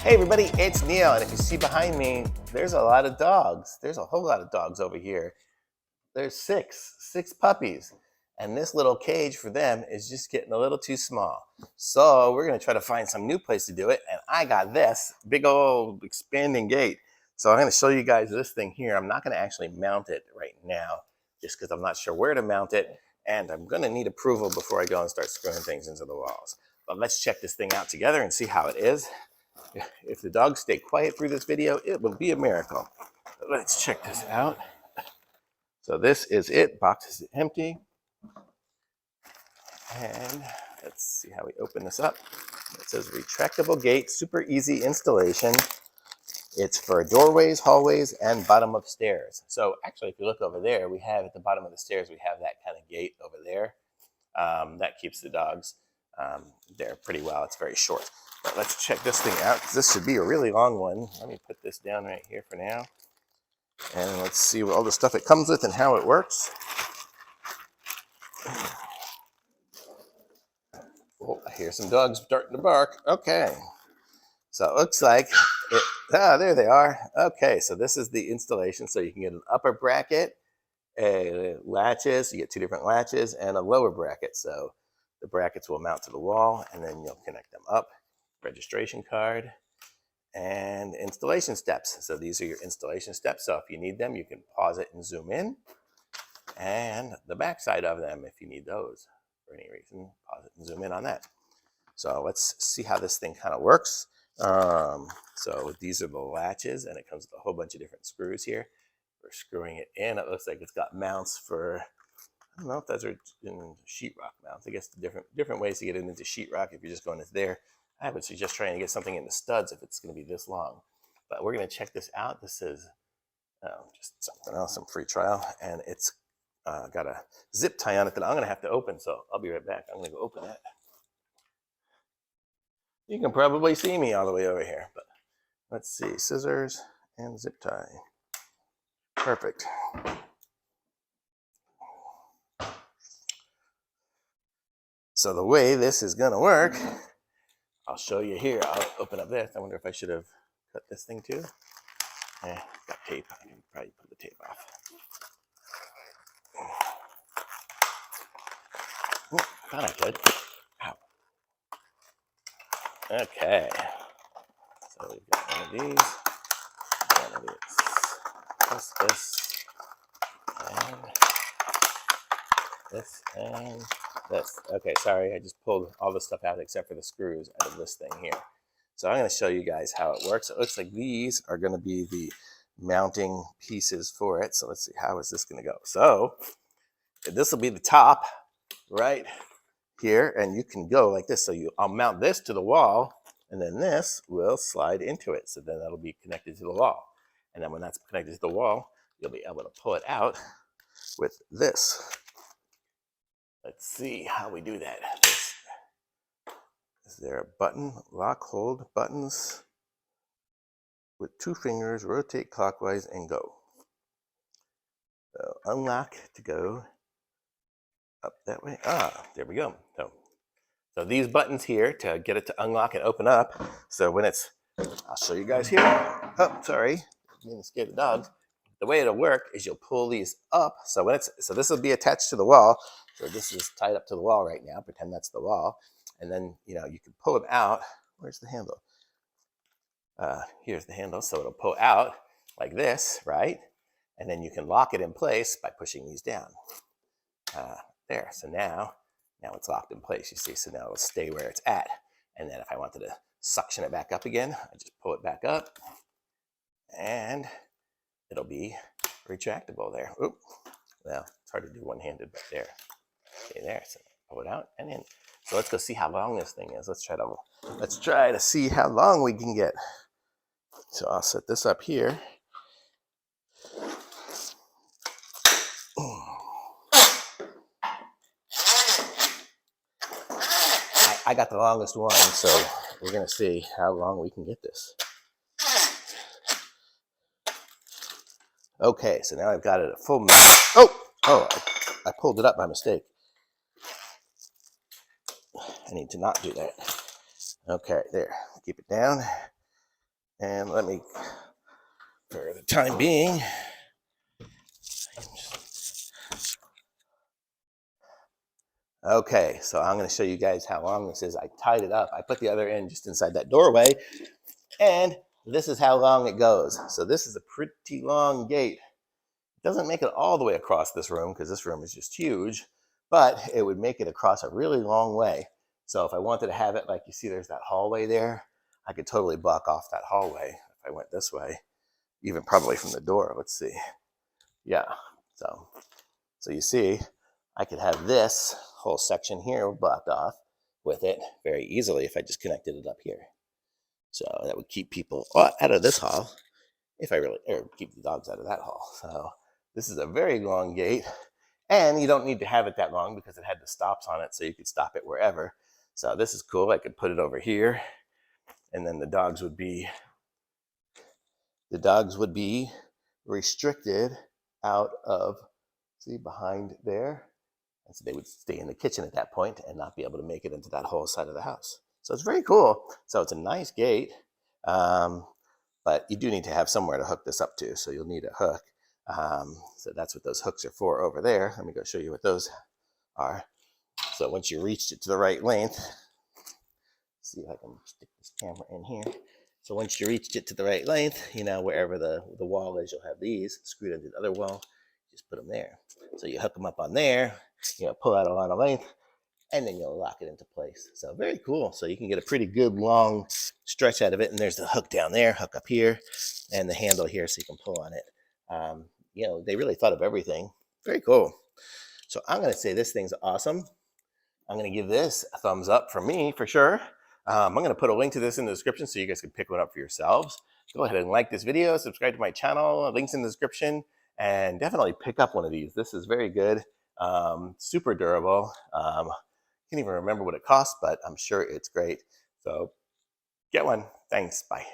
Hey everybody, it's Neil, and if you see behind me, there's a lot of dogs. There's a whole lot of dogs over here. There's six puppies, and this little cage for them is just getting a little too small. So we're gonna try to find some new place to do it, and I got this big old expanding gate. So I'm gonna show you guys this thing here. I'm not gonna actually mount it right now, just because I'm not sure where to mount it, and I'm gonna need approval before I go and start screwing things into the walls. But let's check this thing out together and see how it is. If the dogs stay quiet through this video, it will be a miracle. Let's check this out. So this is it. Box is empty. And let's see how we open this up. It says retractable gate, super easy installation. It's for doorways, hallways, and bottom of stairs. So actually, if you look over there, we have at the bottom of the stairs, we have that kind of gate over there. That keeps the dogs there pretty well. It's very short. But let's check this thing out. This should be a really long one. Let me put this down right here for now. And let's see what all the stuff it comes with and how it works. Oh, I hear some dogs starting to bark. Okay. So it looks like there they are. Okay, so this is the installation. So you can get an upper bracket, a latches, you get two different latches, and a lower bracket. So the brackets will mount to the wall, and then you'll connect them up. Registration card, and installation steps. So these are your installation steps. So if you need them, you can pause it and zoom in. And the back side of them, if you need those for any reason, pause it and zoom in on that. So let's see how this thing kind of works. So these are the latches, and it comes with a whole bunch of different screws here. We're screwing it in. It looks like it's got mounts for, I don't know if those are in sheetrock mounts. I guess different ways to get it into sheetrock if you're just going into there. I would suggest trying to get something in the studs if it's going to be this long. But we're going to check this out. This is just something else, some free trial. And it's got a zip tie on it that I'm going to have to open. So I'll be right back. I'm going to go open it. You can probably see me all the way over here. But let's see. Scissors and zip tie. Perfect. So the way this is going to work, I'll show you here. I'll open up this. I wonder if I should have cut this thing too. Got tape. I can probably put the tape off. Thought I could. Ow. Okay. So we've got one of these. One of these. This. And this. And this. Okay, sorry. I just pulled all the stuff out except for the screws out of this thing here. So I'm going to show you guys how it works. It looks like these are going to be the mounting pieces for it. So let's see, how is this going to go? So this will be the top right here, and you can go like this. So I'll mount this to the wall, and then this will slide into it. So then that'll be connected to the wall. And then when that's connected to the wall, you'll be able to pull it out with this. Let's see how we do that. Is there a button? Lock, hold, buttons. With 2 fingers, rotate clockwise and go. So unlock to go up that way. There we go. So these buttons here to get it to unlock and open up. So when it's, I'll show you guys here. Oh, sorry, I didn't scare the dogs. The way it'll work is you'll pull these up. So this will be attached to the wall. So this is tied up to the wall right now. Pretend that's the wall. And then, you can pull them out. Where's the handle? Here's the handle. So it'll pull out like this, right? And then you can lock it in place by pushing these down. There. So now it's locked in place, you see. So now it'll stay where it's at. And then if I wanted to suction it back up again, I just pull it back up. And it'll be retractable there. Oop. Well, it's hard to do one-handed, but there. Okay, there. So pull it out and in. So let's go see how long this thing is. Let's try to see how long we can get. So I'll set this up here. I got the longest one, so we're gonna see how long we can get this. Okay, so now I've got it at full mount. Oh, I pulled it up by mistake. I need to not do that. Okay, there. Keep it down. And let me, for the time being, okay, so I'm going to show you guys how long this is. I tied it up. I put the other end just inside that doorway, and this is how long it goes. So this is a pretty long gate. It doesn't make it all the way across this room because this room is just huge, but it would make it across a really long way. So if I wanted to have it like you see, there's that hallway there, I could totally block off that hallway if I went this way, even probably from the door. Let's see. Yeah, so you see, I could have this whole section here blocked off with it very easily if I just connected it up here. So that would keep people out of this hall if I really, or keep the dogs out of that hall. So this is a very long gate, and you don't need to have it that long because it had the stops on it, so you could stop it wherever. So this is cool. I could put it over here, and then the dogs would be restricted out of, see, behind there. And so they would stay in the kitchen at that point and not be able to make it into that whole side of the house. So it's very cool. So it's a nice gate, but you do need to have somewhere to hook this up to. So you'll need a hook. So that's what those hooks are for over there. Let me go show you what those are. So once you reached it to the right length, see if I can stick this camera in here. So once you reached it to the right length, you know, wherever the wall is, you'll have these screwed into the other wall. Just put them there. So you hook them up on there, you know, pull out a lot of length, and then you'll lock it into place. So very cool. So you can get a pretty good long stretch out of it. And there's the hook down there, hook up here, and the handle here so you can pull on it. You know, they really thought of everything. Very cool. So I'm going to say this thing's awesome. I'm going to give this a thumbs up from me for sure. I'm going to put a link to this in the description so you guys can pick one up for yourselves. Go ahead and like this video, subscribe to my channel, links in the description, and definitely pick up one of these. This is very good, super durable. Can't even remember what it costs, but I'm sure it's great. So get one. Thanks. Bye.